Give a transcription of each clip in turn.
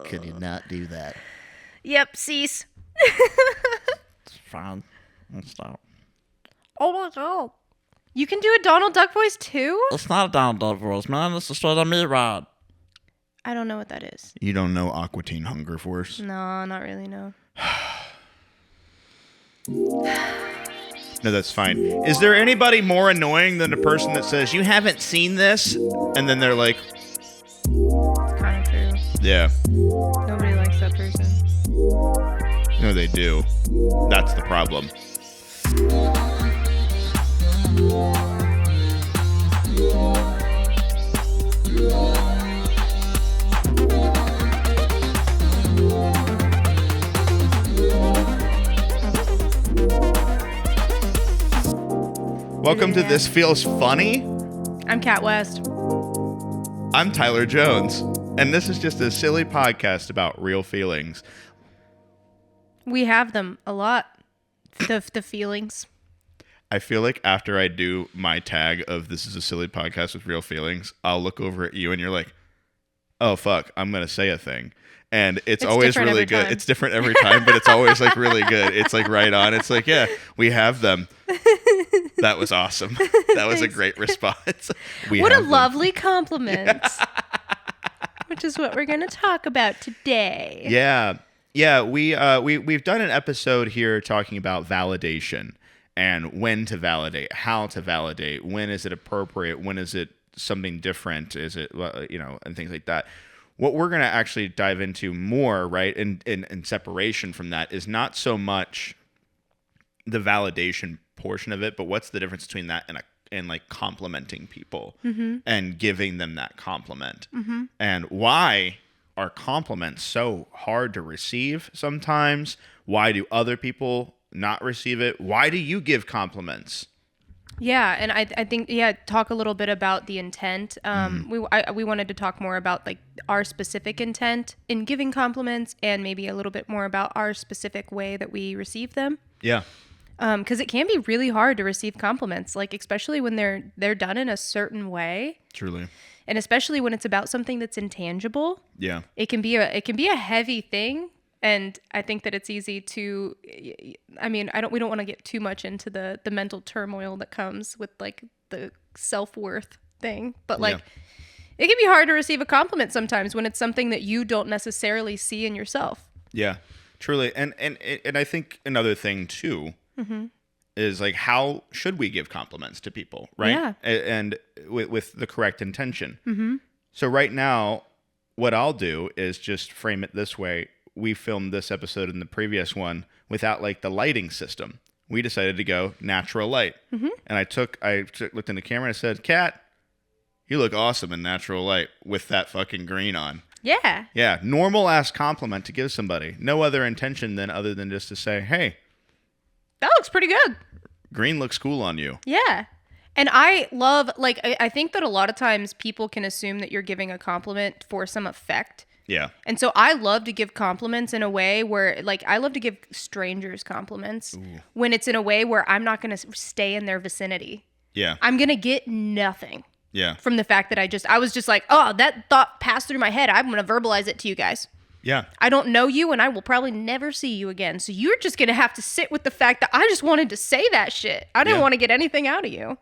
Could you not do that? Yep, cease. It's fine. Let's stop. Oh my god. You can do a Donald Duck voice too? It's not a Donald Duck voice, man. It's a straight on me ride. I don't know what that is. You don't know Aqua Teen Hunger Force? No, not really, no. No, that's fine. Is there anybody more annoying than the person that says, you haven't seen this? And then they're like, Kind of true. yeah. Nobody likes that person. No, they do. That's the problem. Welcome to This Feels Funny. I'm Kat West. I'm Tyler Jones, and this is just a silly podcast about real feelings. We have them a lot. The feelings. I feel like after I do my tag of this is a silly podcast with real feelings, I'll look over at you and you're like, oh, fuck, I'm going to say a thing. And it's always really good. Time. It's different every time, but it's always like really good. It's like right on. It's like, yeah, we have them. That was awesome. That was a great response. What a lovely compliment. Which is what we're going to talk about today. Yeah. Yeah, we've done an episode here talking about validation and when to validate, how to validate, when is it appropriate, when is it something different, is it, and things like that. What we're going to actually dive into more, right, in separation from that is not so much the validation portion of it, but what's the difference between that and like complimenting people and giving them that compliment, and why are compliments so hard to receive sometimes? Why do other people not receive it? Why do you give compliments? Yeah, and I think, talk a little bit about the intent. We wanted to talk more about like our specific intent in giving compliments and maybe a little bit more about our specific way that we receive them. Yeah. Because it can be really hard to receive compliments, like especially when they're done in a certain way. Truly. And especially when it's about something that's intangible. Yeah. It can be a heavy thing. And I think that it's easy to, we don't want to get too much into the mental turmoil that comes with like the self-worth thing. But like, it can be hard to receive a compliment sometimes when it's something that you don't necessarily see in yourself. Yeah, truly. And I think another thing too is like, how should we give compliments to people, right? Yeah. And with the correct intention. So right now, what I'll do is just frame it this way. We filmed this episode and the previous one without like the lighting system. We decided to go natural light. And I looked in the camera and I said, Kat, you look awesome in natural light with that fucking green on. Yeah. Yeah. Normal ass compliment to give somebody. No other intention other than just to say, hey, that looks pretty good. Green looks cool on you. Yeah. And I love, like, I think that a lot of times people can assume that you're giving a compliment for some effect. Yeah. And so I love to give compliments in a way where, like, I love to give strangers compliments when it's in a way where I'm not going to stay in their vicinity. Yeah. I'm going to get nothing. Yeah. From the fact that I was just like, oh, that thought passed through my head. I'm going to verbalize it to you guys. Yeah. I don't know you and I will probably never see you again. So you're just going to have to sit with the fact that I just wanted to say that shit. I didn't want to get anything out of you.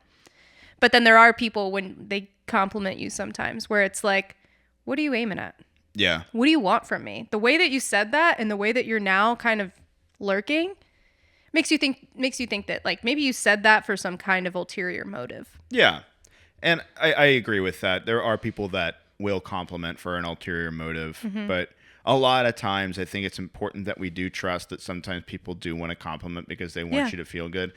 But then there are people when they compliment you sometimes where it's like, what are you aiming at? Yeah. What do you want from me? The way that you said that and the way that you're now kind of lurking makes you think that like maybe you said that for some kind of ulterior motive. Yeah. And I agree with that. There are people that will compliment for an ulterior motive, but a lot of times I think it's important that we do trust that sometimes people do want to compliment because they want you to feel good,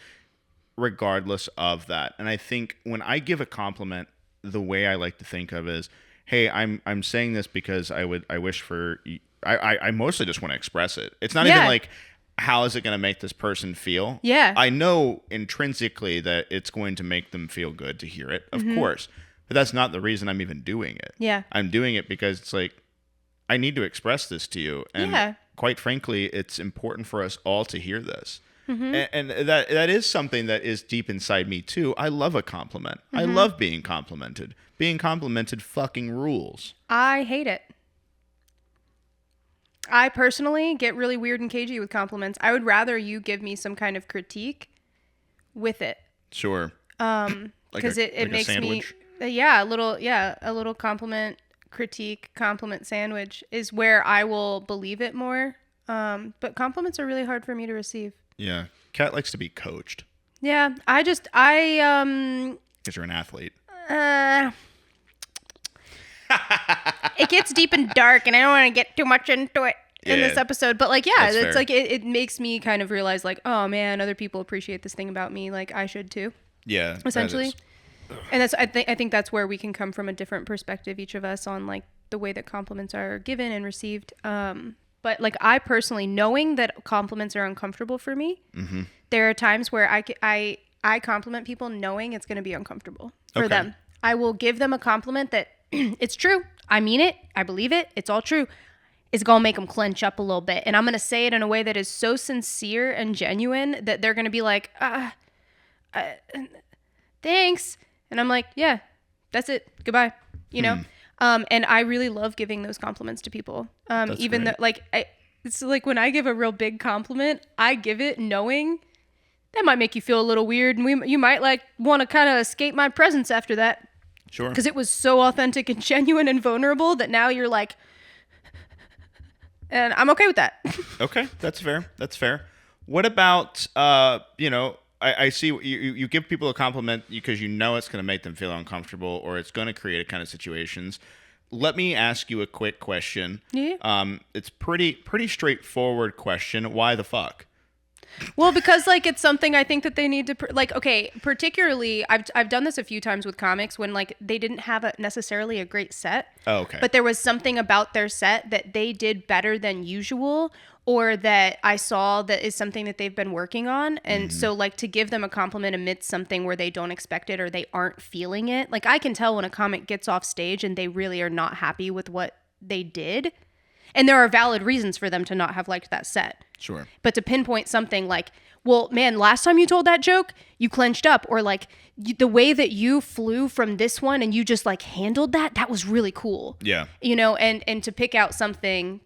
regardless of that. And I think when I give a compliment, the way I like to think of is, hey, I'm saying this because I wish for I mostly just want to express it. It's not even like, how is it going to make this person feel? Yeah. I know intrinsically that it's going to make them feel good to hear it, of course. But that's not the reason I'm even doing it. Yeah. I'm doing it because it's like, I need to express this to you. And quite frankly, it's important for us all to hear this. And that is something that is deep inside me too. I love a compliment. I love being complimented. Being complimented fucking rules. I hate it. I personally get really weird and cagey with compliments. I would rather you give me some kind of critique with it. Sure. Because it like makes a me, sandwich? a little compliment, critique, compliment sandwich is where I will believe it more. But compliments are really hard for me to receive. Yeah. Kat likes to be coached. Yeah, Because you're an athlete. It gets deep and dark, and I don't want to get too much into it in this episode. But like, yeah, That's it's fair. like it makes me kind of realize, like, oh man, other people appreciate this thing about me, like I should too. Yeah. that Essentially. is. And I think that's where we can come from a different perspective, each of us, on like the way that compliments are given and received. But like I personally, knowing that compliments are uncomfortable for me, there are times where I compliment people knowing it's going to be uncomfortable for them. I will give them a compliment that it's true. I mean it. I believe it. It's all true. It's going to make them clench up a little bit. And I'm going to say it in a way that is so sincere and genuine that they're going to be like, thanks. And I'm like, yeah, that's it. Goodbye. You know? And I really love giving those compliments to people. Even though, like, it's like when I give a real big compliment, I give it knowing that might make you feel a little weird, and you might like want to kind of escape my presence after that. Sure. Because it was so authentic and genuine and vulnerable that now you're like, and I'm okay with that. Okay, that's fair. That's fair. What about, I see you give people a compliment because you know it's going to make them feel uncomfortable or it's going to create a kind of situations. Let me ask you a quick question. Yeah. It's pretty straightforward question. Why the fuck? Well, because like it's something I think that they need to okay, particularly I've done this a few times with comics when like they didn't have necessarily a great set. Oh, okay. But there was something about their set that they did better than usual, or that I saw that is something that they've been working on. And so like to give them a compliment amidst something where they don't expect it or they aren't feeling it. Like I can tell when a comic gets off stage and they really are not happy with what they did. And there are valid reasons for them to not have liked that set. Sure. But to pinpoint something like, well, man, last time you told that joke, you clenched up, or like the way that you flew from this one and you just like handled that was really cool. Yeah. You know, and to pick out something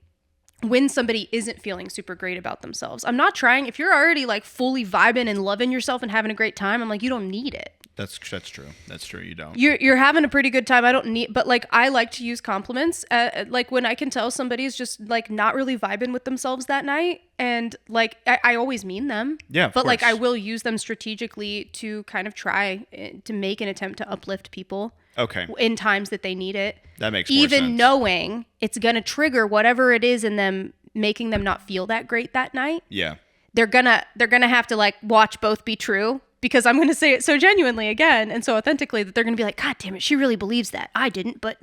when somebody isn't feeling super great about themselves. I'm not trying, if you're already like fully vibing and loving yourself and having a great time, I'm like, you don't need it. That's true. That's true. You don't. You're having a pretty good time. I don't need, but like I like to use compliments. Like when I can tell somebody's just like not really vibing with themselves that night, and like I always mean them. Yeah, but like I will use them strategically to kind of try to make an attempt to uplift people. Okay. In times that they need it. That makes more sense. Even knowing it's gonna trigger whatever it is in them, making them not feel that great that night. Yeah. They're gonna have to like watch both be true. Because I'm going to say it so genuinely again and so authentically that they're going to be like, God damn it, she really believes that. I didn't, but...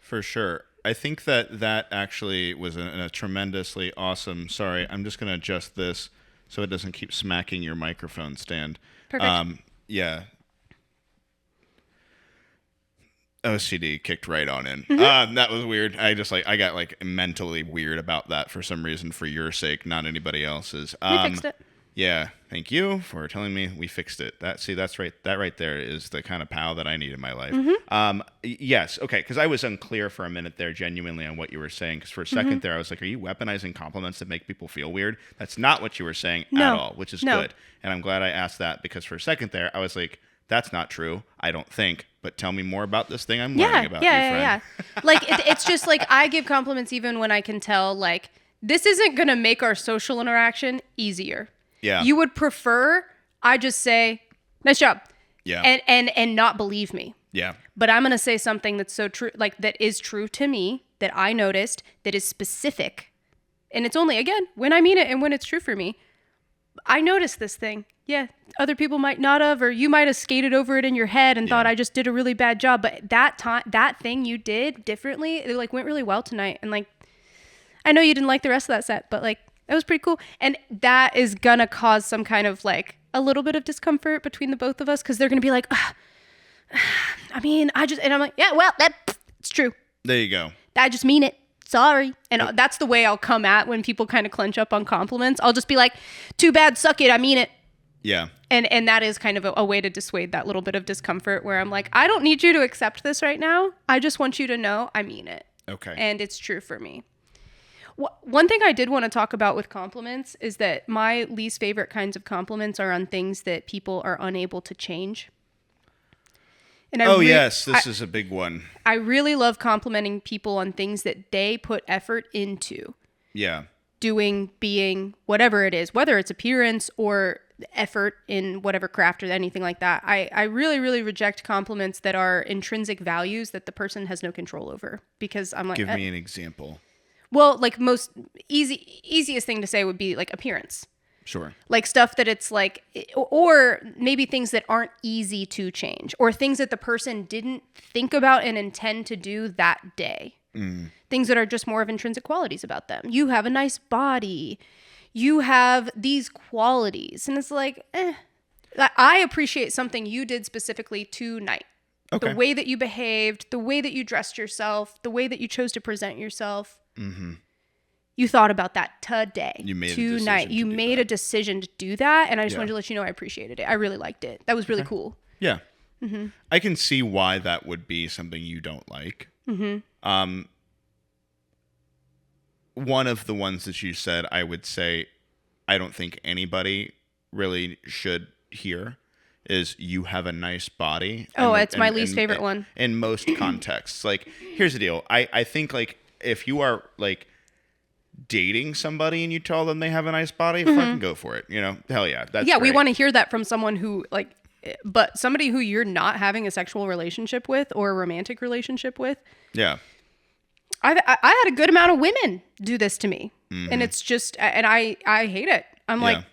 For sure. I think that actually was a tremendously awesome... Sorry, I'm just going to adjust this so it doesn't keep smacking your microphone stand. Perfect. Yeah. OCD kicked right on in. That was weird. I got like mentally weird about that for some reason, for your sake, not anybody else's. We fixed it. Yeah, thank you for telling me we fixed it. That's right. That right there is the kind of pal that I need in my life. Yes, okay, because I was unclear for a minute there, genuinely, on what you were saying. Because for a second there, I was like, "Are you weaponizing compliments that make people feel weird?" That's not what you were saying at all, which is good. And I'm glad I asked that, because for a second there, I was like, "That's not true. I don't think." But tell me more about this thing I'm learning about. Yeah. Like it's just like I give compliments even when I can tell like this isn't gonna make our social interaction easier. Yeah. You would prefer I just say, nice job. Yeah. And not believe me. Yeah. But I'm going to say something that's so true, like that is true to me, that I noticed, that is specific. And it's only, again, when I mean it and when it's true for me. I noticed this thing. Yeah. Other people might not have, or you might have skated over it in your head and thought I just did a really bad job. But that thing you did differently, it like went really well tonight. And like, I know you didn't like the rest of that set, but like, that was pretty cool. And that is going to cause some kind of like a little bit of discomfort between the both of us. Cause they're going to be like, I mean, and I'm like, yeah, well, it's true. There you go. I just mean it. sorry. And that's the way I'll come at when people kind of clench up on compliments. I'll just be like, too bad, suck it, I mean it. Yeah. And that is kind of a way to dissuade that little bit of discomfort where I'm like, I don't need you to accept this right now. I just want you to know I mean it. Okay. And it's true for me. One thing I did want to talk about with compliments is that my least favorite kinds of compliments are on things that people are unable to change. And yes, this is a big one. I really love complimenting people on things that they put effort into. Yeah. Doing, being, whatever it is, whether it's appearance or effort in whatever craft or anything like that. I really, really reject compliments that are intrinsic values that the person has no control over, because I'm like, give me an example. Well, like most easiest thing to say would be like appearance. Sure. Like stuff that it's like, or maybe things that aren't easy to change, or things that the person didn't think about and intend to do that day. Things that are just more of intrinsic qualities about them. You have a nice body. You have these qualities. And it's like, I appreciate something you did specifically tonight. Okay. The way that you behaved, the way that you dressed yourself, the way that you chose to present yourself. Mm-hmm. You thought about that today. You made tonight. You made a decision to do that. And I just wanted to let you know I appreciated it. I really liked it. That was really cool. Yeah. Mm-hmm. I can see why that would be something you don't like. Mm-hmm. One of the ones that you said, I would say, I don't think anybody really should hear is you have a nice body. It's my least favorite one. In most contexts. Like, here's the deal. I think, like, if you are, like, dating somebody and you tell them they have a nice body, fucking go for it. You know? Hell yeah. That's great. We want to hear that from someone who, like, but somebody who you're not having a sexual relationship with or a romantic relationship with. Yeah. I had a good amount of women do this to me. Mm-hmm. And it's just, and I hate it. I'm like,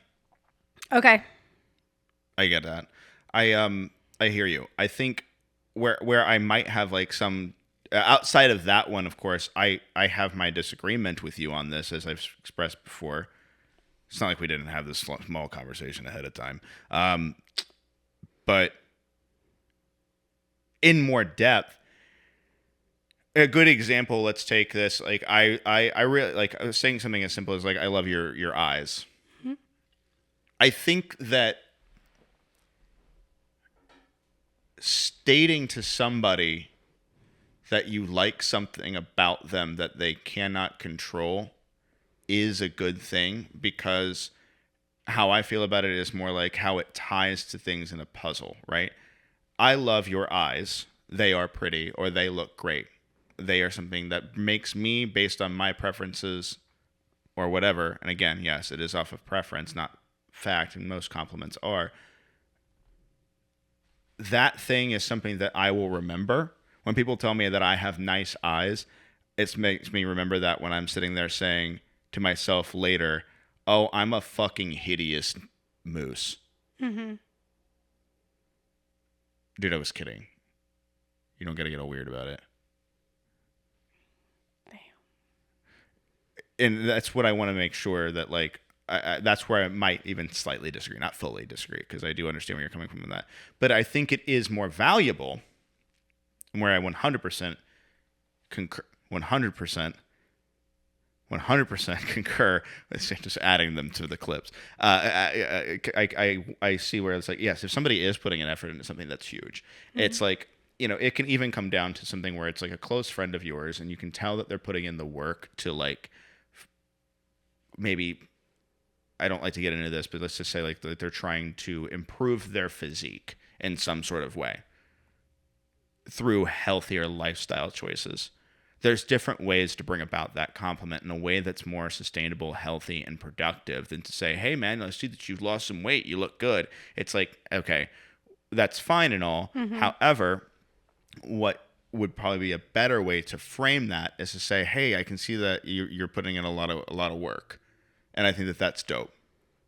okay. I get that. I hear you. I think where I might have like some outside of that one, of course, I have my disagreement with you on this, as I've expressed before. It's not like we didn't have this small conversation ahead of time. But in more depth, a good example, let's take this. Like I really like, I was saying something as simple as like, I love your eyes. Mm-hmm. I think that stating to somebody that you like something about them that they cannot control is a good thing, because how I feel about it is more like how it ties to things in a puzzle, right? I love your eyes. They are pretty, or they look great. They are something that makes me, based on my preferences or whatever. And again, yes, it is off of preference, not fact, and most compliments are. That thing is something that I will remember. When people tell me that I have nice eyes, it makes me remember that when I'm sitting there saying to myself later, oh, I'm a fucking hideous moose. Mm-hmm. Dude, I was kidding. You don't got to get all weird about it. And that's what I want to make sure that, like, that's where I might even slightly disagree, not fully disagree, because I do understand where you're coming from with that. But I think it is more valuable, and where I 100% concur, 100% concur. Just adding them to the clips. I see where it's like, yes, if somebody is putting an effort into something, that's huge. Mm-hmm. It's like, you know, it can even come down to something where it's like a close friend of yours, and you can tell that they're putting in the work to, like, maybe, I don't like to get into this, but let's just say like they're trying to improve their physique in some sort of way through healthier lifestyle choices. There's different ways to bring about that compliment in a way that's more sustainable, healthy, and productive than to say, hey man, I see that you've lost some weight, you look good. It's like, okay, that's fine and all. Mm-hmm. However, what would probably be a better way to frame that is to say, hey, I can see that you're putting in a lot of work. And I think that that's dope.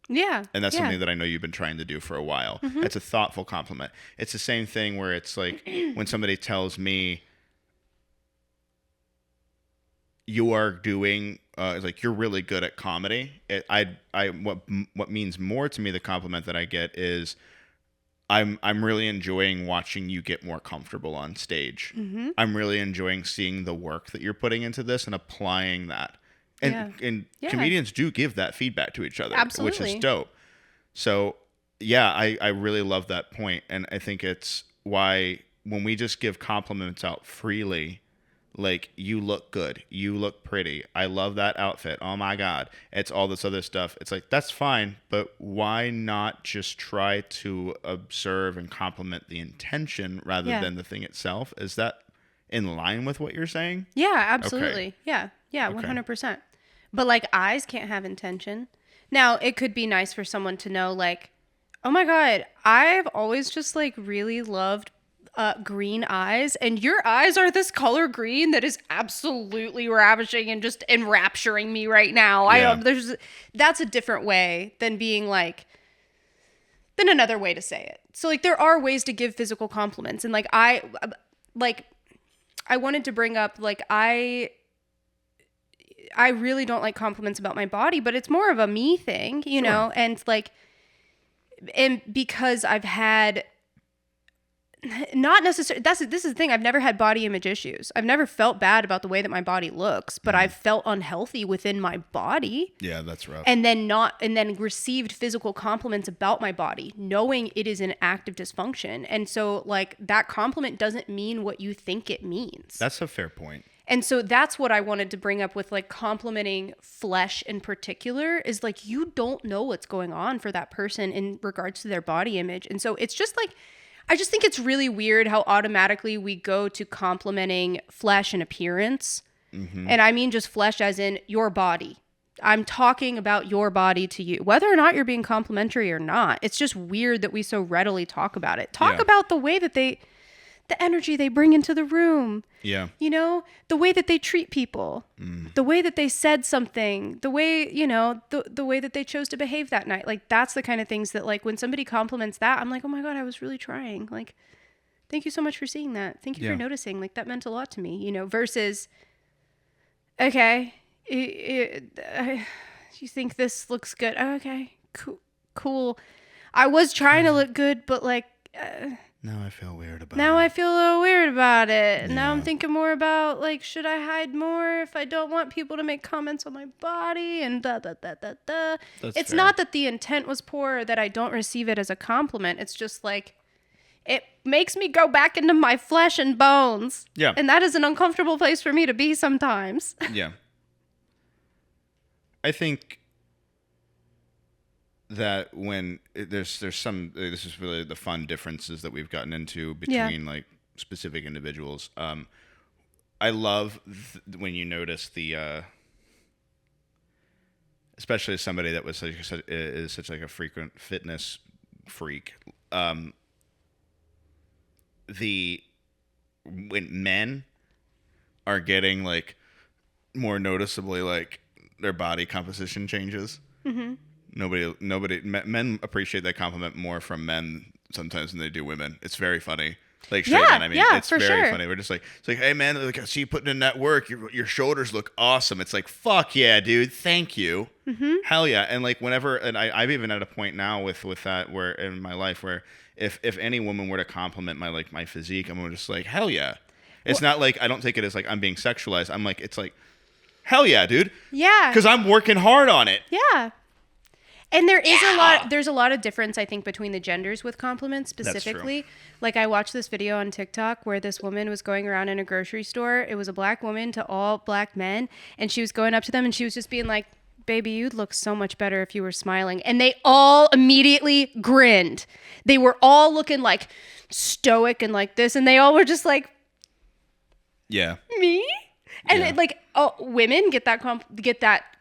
Yeah. And that's something that I know you've been trying to do for a while. Mm-hmm. It's a thoughtful compliment. It's the same thing where it's like when somebody tells me you are doing, like, you're really good at comedy. What means more to me, the compliment that I get is I'm really enjoying watching you get more comfortable on stage. I'm really enjoying seeing the work that you're putting into this and applying that. And comedians do give that feedback to each other, which is Absolutely. dope. So yeah, I really love that point, and I think it's why when we just give compliments out freely, like, you look good, you look pretty, I love that outfit, oh my god, it's all this other stuff. It's like, that's fine, but why not just try to observe and compliment the intention rather Yeah. than the thing itself? Is that in line with what you're saying? Yeah, absolutely. Yeah. Yeah, 100%. But like eyes can't have intention. Now, it could be nice for someone to know, like, oh my God, I've always just like really loved green eyes, and your eyes are this color green that is absolutely ravishing and just enrapturing me right now. Yeah. That's a different way than being like, than another way to say it. So like there are ways to give physical compliments, and like I wanted to bring up, like, I really don't like compliments about my body, but it's more of a me thing, you know? And like, and because I've had not necessarily, this is the thing, I've never had body image issues. I've never felt bad about the way that my body looks, but I've felt unhealthy within my body. Yeah, that's rough. And then received physical compliments about my body, knowing it is an active dysfunction. And so like that compliment doesn't mean what you think it means. That's a fair point. And so that's what I wanted to bring up with like complimenting flesh in particular, is like, you don't know what's going on for that person in regards to their body image. And so it's just like, I just think it's really weird how automatically we go to complimenting flesh and appearance. And I mean just flesh as in your body. I'm talking about your body to you, whether or not you're being complimentary or not. It's just weird that we so readily talk about it. Talk about the way that the energy they bring into the room. Yeah. You know, the way that they treat people, the way that they said something, the way, you know, the way that they chose to behave that night. Like, that's the kind of things that, like, when somebody compliments that, I'm like, oh my God, I was really trying. Like, thank you so much for seeing that. Thank you for noticing. Like, that meant a lot to me, you know, versus, okay, you think this looks good. Oh, okay, cool. I was trying to look good, but like, Now I feel weird about now it. I feel a little weird about it. Now I'm thinking more about, like, should I hide more if I don't want people to make comments on my body and da. It's fair. not that the intent was poor or that I don't receive it as a compliment. It's just like, it makes me go back into my flesh and bones. Yeah. And that is an uncomfortable place for me to be sometimes. Yeah. I think that when there's some, this is really the fun differences that we've gotten into between like specific individuals. I love when you notice the especially somebody that was is such like a frequent fitness freak. When men are getting like more noticeably like their body composition changes. Men appreciate that compliment more from men sometimes than they do women. It's very funny. Like straight men, I mean, it's for very sure. funny. We're just like, it's like, hey man, like, I see you putting in that work. Your shoulders look awesome. It's like, fuck yeah, dude. Thank you. Hell yeah. And like whenever, and I've even at a point now with that where in my life where if any woman were to compliment my physique, I'm just like, hell yeah. It's not like, I don't take it as like I'm being sexualized. I'm like, it's like, hell yeah, dude. Yeah. Because I'm working hard on it. Yeah. And there's a lot of difference, I think, between the genders with compliments specifically. true. Like, I watched this video on TikTok where this woman was going around in a grocery store. It was a black woman to all black men. And she was going up to them and she was just being like, baby, you'd look so much better if you were smiling. And they all immediately grinned. They were all looking like stoic and like this. And they all were just like, Yeah. me? And Yeah. it, like, women get that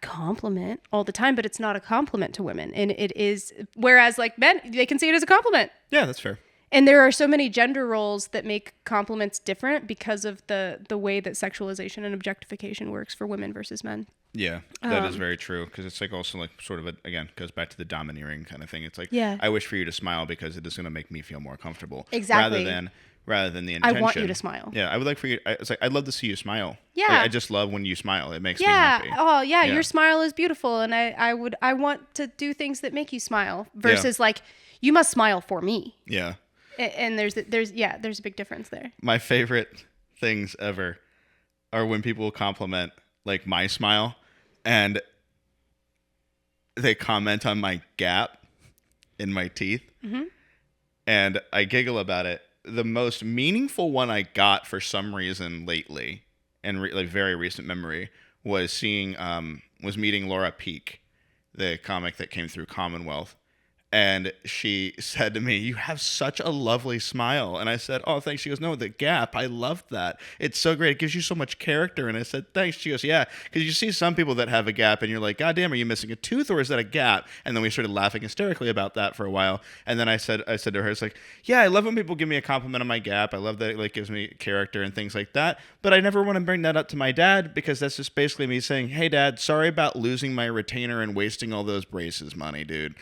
compliment all the time, but it's not a compliment to women. And it is, whereas like men, they can see it as a compliment. Yeah, that's fair. And there are so many gender roles that make compliments different because of the way that sexualization and objectification works for women versus men. Yeah, that is very true. Because it's like also like sort of again goes back to the domineering kind of thing. It's like, Yeah. I wish for you to smile because it is going to make me feel more comfortable. Exactly. Rather than rather than the I intention. want you to smile. Yeah, I would like for you. It's like I'd love to see you smile. Yeah. Like, I just love when you smile. It makes me Yeah. happy. Oh, yeah, Yeah. your smile is beautiful, and I want to do things that make you smile versus like you must smile for me. Yeah. And there's a big difference there. My favorite things ever are when people compliment like my smile and they comment on my gap in my teeth. Mm-hmm. And I giggle about it. The most meaningful one I got for some reason lately, and like very recent memory, was meeting Laura Peak, the comic that came through Commonwealth. And she said to me, "You have such a lovely smile." And I said, "Oh, thanks." She goes, "No, the gap. I loved that. It's so great. It gives you so much character." And I said, "Thanks." She goes, "Yeah." Because you see some people that have a gap and you're like, "God damn, are you missing a tooth or is that a gap?" And then we started laughing hysterically about that for a while. And then I said to her, it's like, "Yeah, I love when people give me a compliment on my gap. I love that it like gives me character and things like that. But I never want to bring that up to my dad because that's just basically me saying, 'Hey, Dad, sorry about losing my retainer and wasting all those braces money, dude.'"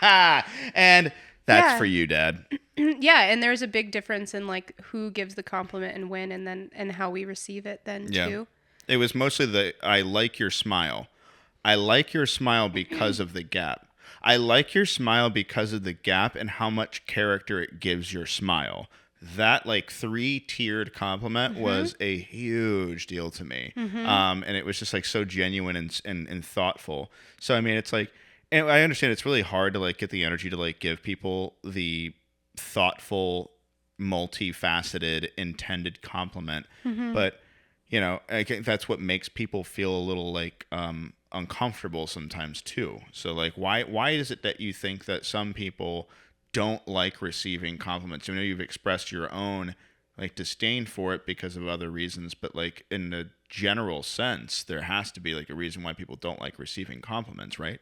And that's for you, Dad. Yeah, and there's a big difference in like who gives the compliment and when, and how we receive it then too. It was mostly I like your smile. I like your smile because of the gap. I like your smile because of the gap and how much character it gives your smile. That like 3-tiered compliment was a huge deal to me. And it was just like so genuine and thoughtful. So I mean, it's like, and I understand it's really hard to like get the energy to like give people the thoughtful, multifaceted, intended compliment. But you know, I think that's what makes people feel a little like uncomfortable sometimes too. So like, why is it that you think that some people don't like receiving compliments? I know you've expressed your own like disdain for it because of other reasons, but like in a general sense, there has to be like a reason why people don't like receiving compliments, right?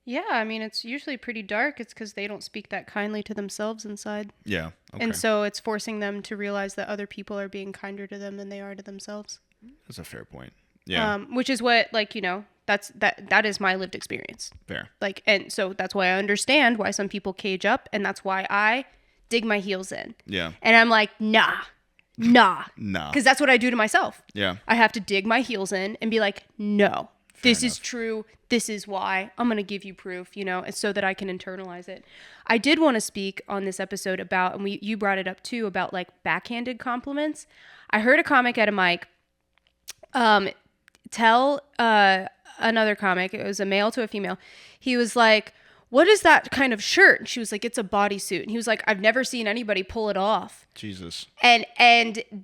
Yeah, I mean, it's usually pretty dark. It's because they don't speak that kindly to themselves inside. Yeah. Okay. And so it's forcing them to realize that other people are being kinder to them than they are to themselves. That's a fair point. Yeah. Which is what, like, you know, that is my lived experience. Fair. Like, and so that's why I understand why some people cage up, and that's why I dig my heels in. Yeah. And I'm like, nah. Nah. Because that's what I do to myself. Yeah. I have to dig my heels in and be like, no. This enough. is true. This is why. I'm going to give you proof, you know, so that I can internalize it. I did want to speak on this episode about, and you brought it up too, about like backhanded compliments. I heard a comic at a mic tell another comic, it was a male to a female. He was like, "What is that kind of shirt?" And she was like, "It's a bodysuit." And he was like, "I've never seen anybody pull it off." Jesus. And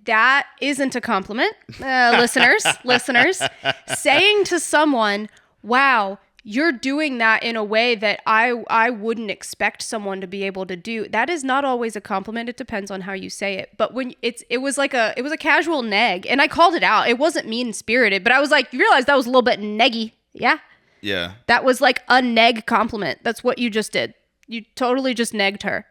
that isn't a compliment, listeners. Saying to someone, "Wow, you're doing that in a way that I wouldn't expect someone to be able to do." That is not always a compliment. It depends on how you say it. But when it was a casual neg, and I called it out. It wasn't mean spirited, but I was like, you realize that was a little bit neggy, yeah? Yeah. That was like a neg compliment. That's what you just did. You totally just negged her.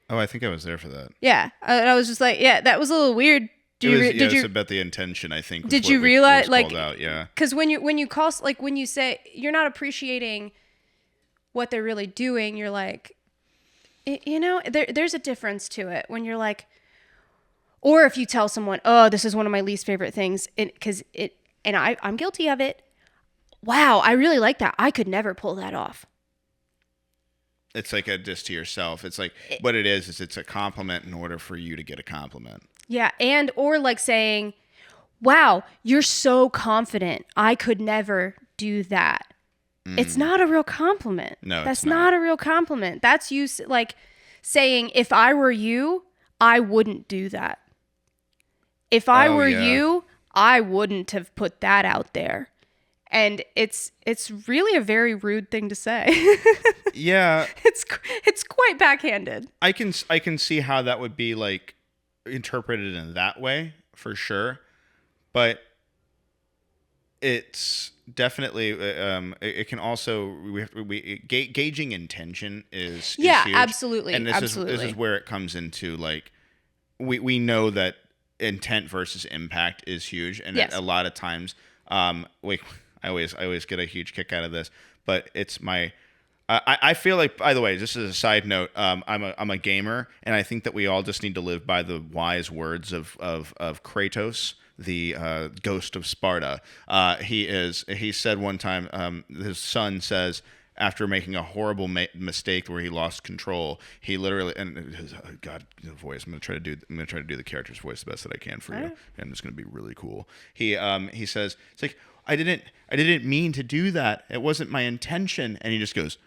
Oh, I think I was there for that. Yeah, I was just like, yeah, that was a little weird. It's about the intention, I think. Did you realize, like, called out, yeah? Because when you call, like, when you say you're not appreciating what they're really doing, you're like, you know, there's a difference to it when you're like, or if you tell someone, "Oh, this is one of my least favorite things," and I'm guilty of it. Wow, I really like that. I could never pull that off. It's like a diss to yourself. It's like what it is it's a compliment in order for you to get a compliment. Yeah, or like saying, "Wow, you're so confident. I could never do that." It's not a real compliment. No, that's it's not. not a real compliment. That's you like saying, "If I were you, I wouldn't do that. If I were you, I wouldn't have put that out there." And it's really a very rude thing to say. Yeah. It's quite backhanded. I can see how that would be like interpreted in that way for sure, but it's definitely it can also gauging intention is huge. Absolutely, and this is where it comes into like we know that intent versus impact is huge, and yes. a lot of times I always get a huge kick out of this, but it's I feel like, by the way, just as a side note, I'm a gamer, and I think that we all just need to live by the wise words of Kratos, the ghost of Sparta. He said one time, his son says, after making a horrible mistake where he lost control, he literally, and his, God, the voice. I'm gonna try to do the character's voice the best that I can for you, and it's gonna be really cool. He says, it's like, I didn't mean to do that. It wasn't my intention. And he just goes,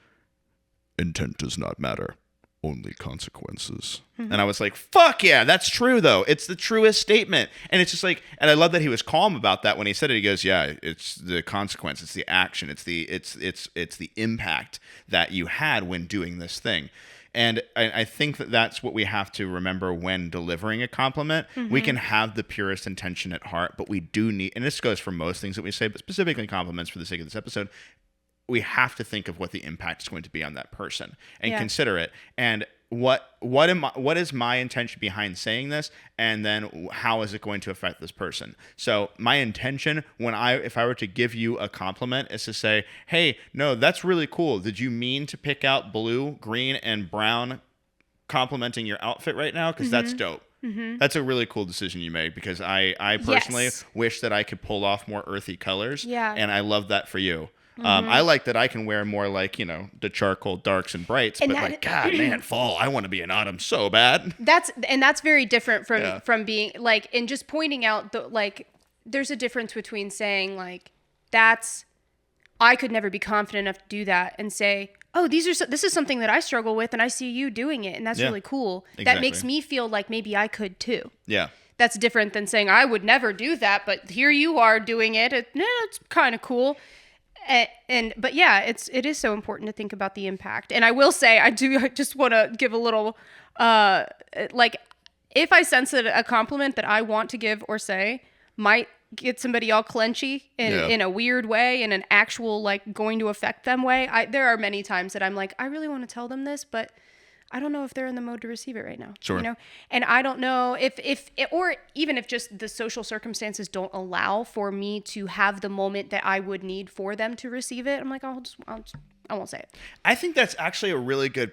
intent does not matter, only consequences. And I was like, fuck yeah, that's true though. It's the truest statement. And it's just like, and I love that he was calm about that when he said it. He goes, yeah, it's the consequence, it's the action, it's the impact that you had when doing this thing. And I think that that's what we have to remember when delivering a compliment. We can have the purest intention at heart, but we do need, and this goes for most things that we say, but specifically compliments for the sake of this episode, we have to think of what the impact is going to be on that person and consider it. And what is my intention behind saying this, and then how is it going to affect this person? So my intention if I were to give you a compliment is to say, hey, no, that's really cool. Did you mean to pick out blue, green, and brown complimenting your outfit right now? Because that's dope. That's a really cool decision you made, because I personally wish that I could pull off more earthy colors. Yeah. And I love that for you. I like that I can wear more like, the charcoal darks and brights, but like, God, man, fall, I want to be an autumn so bad. That's very different from being like, and just pointing out there's a difference between saying like, I could never be confident enough to do that, and say, oh, this is something that I struggle with, and I see you doing it, and that's really cool. Exactly. That makes me feel like maybe I could too. Yeah. That's different than saying I would never do that, but here you are doing it. It's kind of cool. But yeah, it is so important to think about the impact. And I will say, I just want to give a little, if I sense that a compliment that I want to give or say might get somebody all clenchy in a weird way, in an actual, like, going to affect them way, there are many times that I'm like, I really want to tell them this, but I don't know if they're in the mode to receive it right now. Sure. And I don't know if or even if just the social circumstances don't allow for me to have the moment that I would need for them to receive it. I'm like, I won't say it. I think that's actually a really good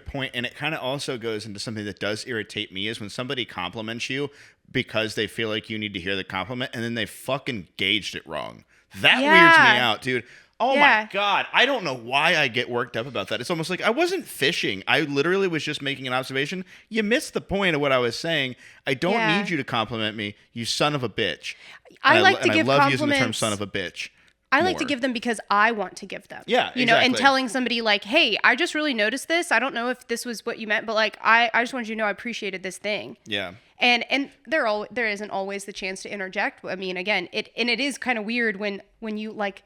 point. And it kind of also goes into something that does irritate me, is when somebody compliments you because they feel like you need to hear the compliment, and then they fucking gauged it wrong. That weirds me out, dude. Oh my God. I don't know why I get worked up about that. It's almost like I wasn't fishing. I literally was just making an observation. You missed the point of what I was saying. I don't need you to compliment me, you son of a bitch. I love using the term son of a bitch. I like to give them because I want to give them. Yeah, and telling somebody like, hey, I just really noticed this. I don't know if this was what you meant, but like, I just wanted you to know I appreciated this thing. Yeah. And there isn't always the chance to interject. I mean, again, it is kind of weird when you like,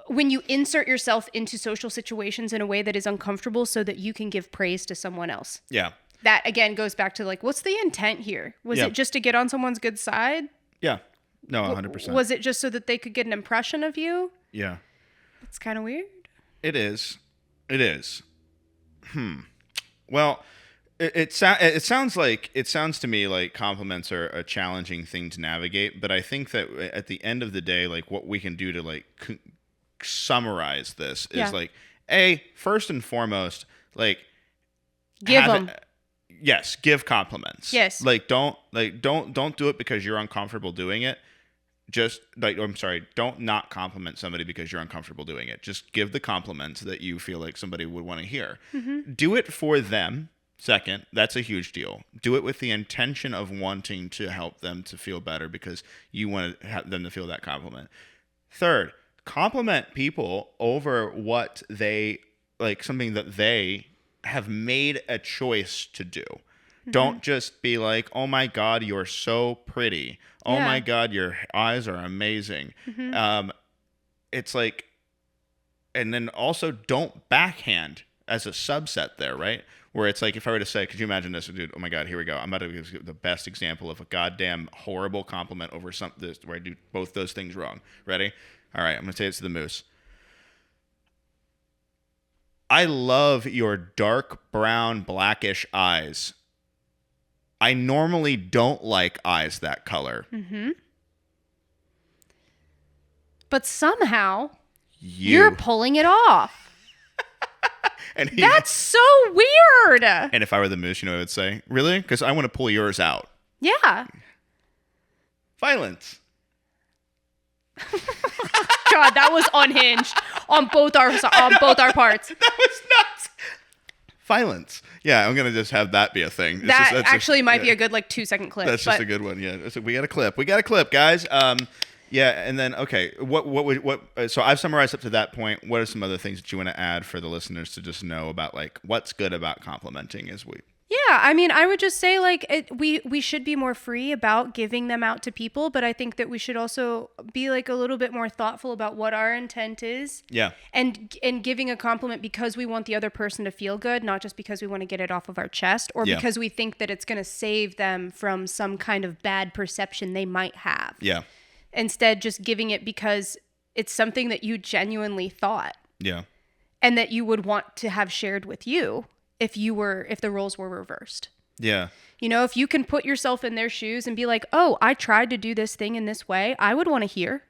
when you insert yourself into social situations in a way that is uncomfortable so that you can give praise to someone else. Yeah. That, again, goes back to, like, what's the intent here? Was it just to get on someone's good side? Yeah. No, 100%. Was it just so that they could get an impression of you? Yeah. It's kind of weird. It is. Well, it sounds to me like compliments are a challenging thing to navigate, but I think that at the end of the day, like, what we can do to, like, summarize this is like, first and foremost, like, give them. Yes, give compliments. Yes. Like, don't do it because you're uncomfortable doing it. Just like, don't not compliment somebody because you're uncomfortable doing it. Just give the compliments that you feel like somebody would want to hear. Mm-hmm. Do it for them. Second, that's a huge deal. Do it with the intention of wanting to help them to feel better because you want them to feel that compliment. Third, compliment people over what they like, something that they have made a choice to do. Mm-hmm. Don't just be like, oh my God, you're so pretty. Oh my God, your eyes are amazing. Mm-hmm. It's like, and then also don't backhand as a subset there, right? Where it's like, if I were to say, could you imagine this, dude? Oh my God, here we go. I'm about to give you the best example of a goddamn horrible compliment over something where I do both those things wrong. Ready? All right, I'm going to say it to the moose. I love your dark brown, blackish eyes. I normally don't like eyes that color. Mm-hmm. But somehow, you're pulling it off. And That's so weird. And if I were the moose, you know what I would say? Really? Because I want to pull yours out. Yeah. Violence. God, that was unhinged on both our parts. That was nuts. Violence. Yeah, I'm going to just have that be a thing. That actually might be a good 2-second clip. That's just a good one. Yeah. We got a clip. We got a clip, guys. Yeah, and then okay, so I've summarized up to that point. What are some other things that you want to add for the listeners to just know about what's good about complimenting as we? Yeah, I mean, I would just say we should be more free about giving them out to people, but I think that we should also be a little bit more thoughtful about what our intent is. Yeah. And giving a compliment because we want the other person to feel good, not just because we want to get it off of our chest or because we think that it's going to save them from some kind of bad perception they might have. Yeah. Instead, just giving it because it's something that you genuinely thought. Yeah. And that you would want to have shared with you. If the roles were reversed. Yeah. If you can put yourself in their shoes and be like, oh, I tried to do this thing in this way, I would want to hear,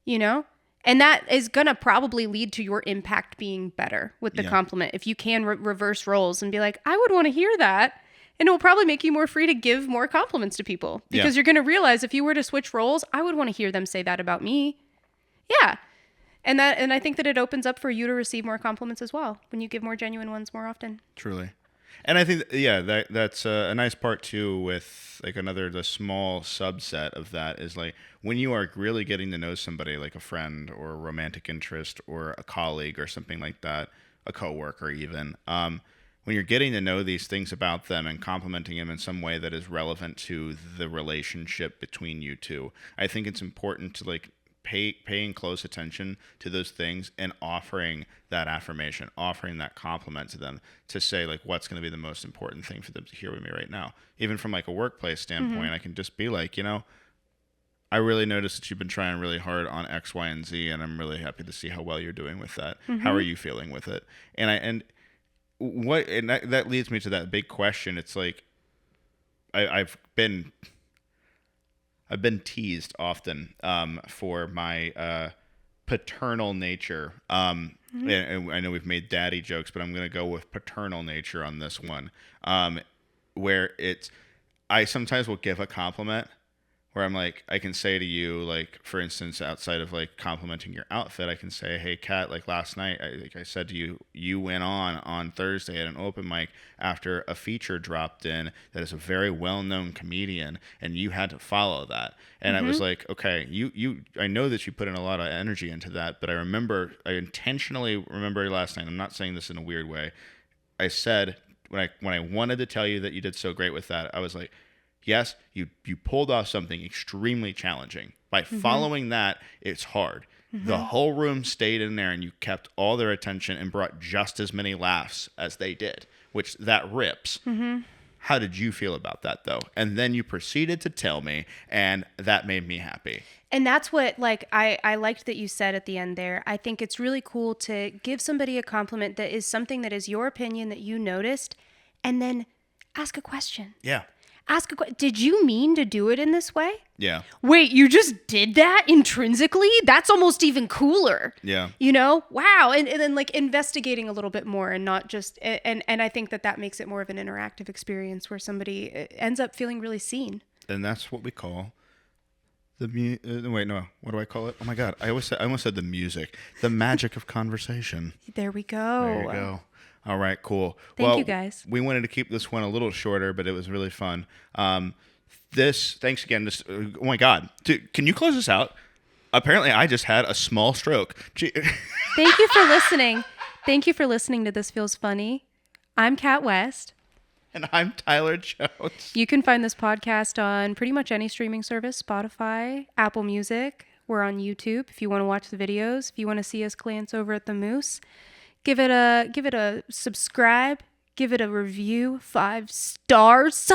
and that is going to probably lead to your impact being better with the compliment. If you can reverse roles and be like, I would want to hear that. And it will probably make you more free to give more compliments to people because you're going to realize if you were to switch roles, I would want to hear them say that about me. Yeah. And I think that it opens up for you to receive more compliments as well when you give more genuine ones more often. Truly. And I think, that's a nice part too with the small subset of that is when you are really getting to know somebody like a friend or a romantic interest or a colleague or something like that, a coworker even, when you're getting to know these things about them and complimenting them in some way that is relevant to the relationship between you two, I think it's important to paying close attention to those things and offering that affirmation, offering that compliment to them to say what's going to be the most important thing for them to hear with me right now. Even from a workplace standpoint, I can just be I really noticed that you've been trying really hard on X, Y, and Z, and I'm really happy to see how well you're doing with that. How are you feeling with it? And that leads me to that big question. It's I've been teased often for my paternal nature. And I know we've made daddy jokes, but I'm going to go with paternal nature on this one, where I sometimes will give a compliment where I'm I can say to you, for instance, outside of complimenting your outfit, I can say, hey, Kat, last night, I said to you, you went on Thursday at an open mic after a feature dropped in that is a very well-known comedian, and you had to follow that. And I was okay, I know that you put in a lot of energy into that, but I intentionally remember last night, I'm not saying this in a weird way, I said, when I wanted to tell you that you did so great with that, I was yes, you pulled off something extremely challenging. By following that, it's hard. The whole room stayed in there and you kept all their attention and brought just as many laughs as they did, which that rips. How did you feel about that, though? And then you proceeded to tell me, and that made me happy. And that's what, I liked that you said at the end there. I think it's really cool to give somebody a compliment that is something that is your opinion that you noticed, and then ask a question. Yeah. Did you mean to do it in this way? Yeah. Wait, you just did that intrinsically? That's almost even cooler. Yeah. Wow. And then investigating a little bit more and not just, and I think that makes it more of an interactive experience where somebody ends up feeling really seen. And that's what we call what do I call it? Oh my God. I almost said the music, the magic of conversation. There we go. There you go. All right, cool. Thank you, guys. We wanted to keep this one a little shorter, but it was really fun. Thanks again. Oh my God. Can you close this out? Apparently, I just had a small stroke. Thank you for listening. Thank you for listening to This Feels Funny. I'm Kat West. And I'm Tyler Jones. You can find this podcast on pretty much any streaming service, Spotify, Apple Music. We're on YouTube if you want to watch the videos. If you want to see us glance over at the moose. Give it a subscribe. Give it a review. 5 stars.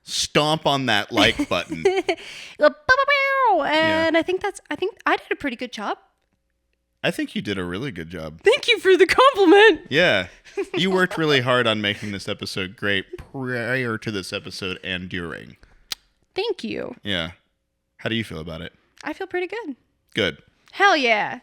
Stomp on that like button. And I think I did a pretty good job. I think you did a really good job. Thank you for the compliment. Yeah. You worked really hard on making this episode great prior to this episode and during. Thank you. Yeah. How do you feel about it? I feel pretty good. Good. Hell yeah.